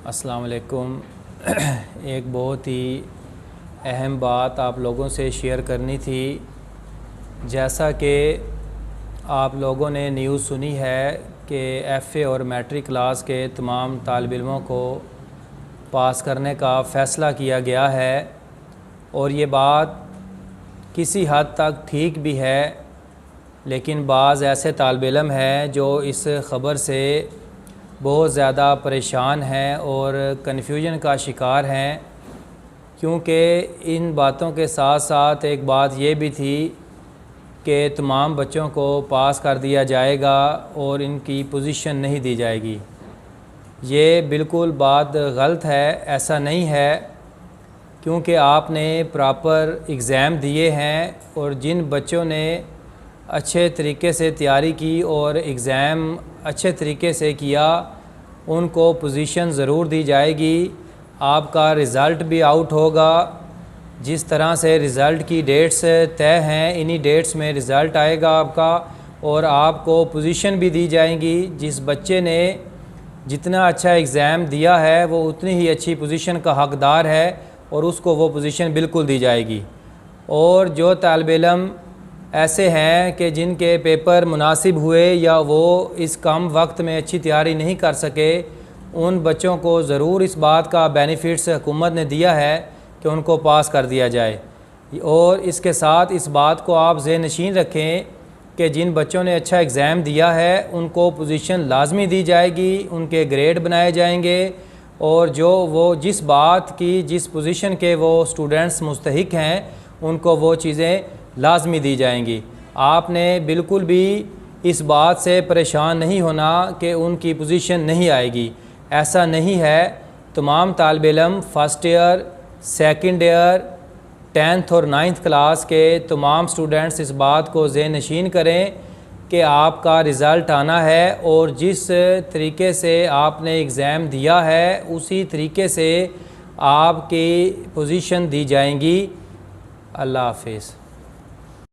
السلام علیکم۔ ایک بہت ہی اہم بات آپ لوگوں سے شیئر کرنی تھی۔ جیسا کہ آپ لوگوں نے نیوز سنی ہے کہ ایف اے اور میٹرک کلاس کے تمام طالب علموں کو پاس کرنے کا فیصلہ کیا گیا ہے، اور یہ بات کسی حد تک ٹھیک بھی ہے، لیکن بعض ایسے طالب علم ہیں جو اس خبر سے بہت زیادہ پریشان ہیں اور کنفیوژن کا شکار ہیں، کیونکہ ان باتوں کے ساتھ ساتھ ایک بات یہ بھی تھی کہ تمام بچوں کو پاس کر دیا جائے گا اور ان کی پوزیشن نہیں دی جائے گی۔ یہ بالکل بات غلط ہے، ایسا نہیں ہے، کیونکہ آپ نے پراپر ایگزام دیے ہیں، اور جن بچوں نے اچھے طریقے سے تیاری کی اور ایگزام اچھے طریقے سے کیا ان کو پوزیشن ضرور دی جائے گی۔ آپ کا رزلٹ بھی آؤٹ ہوگا، جس طرح سے رزلٹ کی ڈیٹس طے ہیں انہی ڈیٹس میں رزلٹ آئے گا آپ کا، اور آپ کو پوزیشن بھی دی جائیں گی۔ جس بچے نے جتنا اچھا ایگزام دیا ہے وہ اتنی ہی اچھی پوزیشن کا حقدار ہے، اور اس کو وہ پوزیشن بالکل دی جائے گی۔ اور جو طالب علم ایسے ہیں کہ جن کے پیپر مناسب ہوئے یا وہ اس کم وقت میں اچھی تیاری نہیں کر سکے، ان بچوں کو ضرور اس بات کا بینیفٹس حکومت نے دیا ہے کہ ان کو پاس کر دیا جائے۔ اور اس کے ساتھ اس بات کو آپ ذہن نشین رکھیں کہ جن بچوں نے اچھا ایگزام دیا ہے ان کو پوزیشن لازمی دی جائے گی، ان کے گریڈ بنائے جائیں گے، اور جو وہ جس بات کی جس پوزیشن کے وہ سٹوڈنٹس مستحق ہیں ان کو وہ چیزیں لازمی دی جائیں گی۔ آپ نے بالکل بھی اس بات سے پریشان نہیں ہونا کہ ان کی پوزیشن نہیں آئے گی، ایسا نہیں ہے۔ تمام طالب علم first year, second year, 10th اور 9th کلاس کے تمام سٹوڈنٹس اس بات کو ذہن نشین کریں کہ آپ کا رزلٹ آنا ہے، اور جس طریقے سے آپ نے ایگزام دیا ہے اسی طریقے سے آپ کی پوزیشن دی جائیں گی۔ اللہ حافظ۔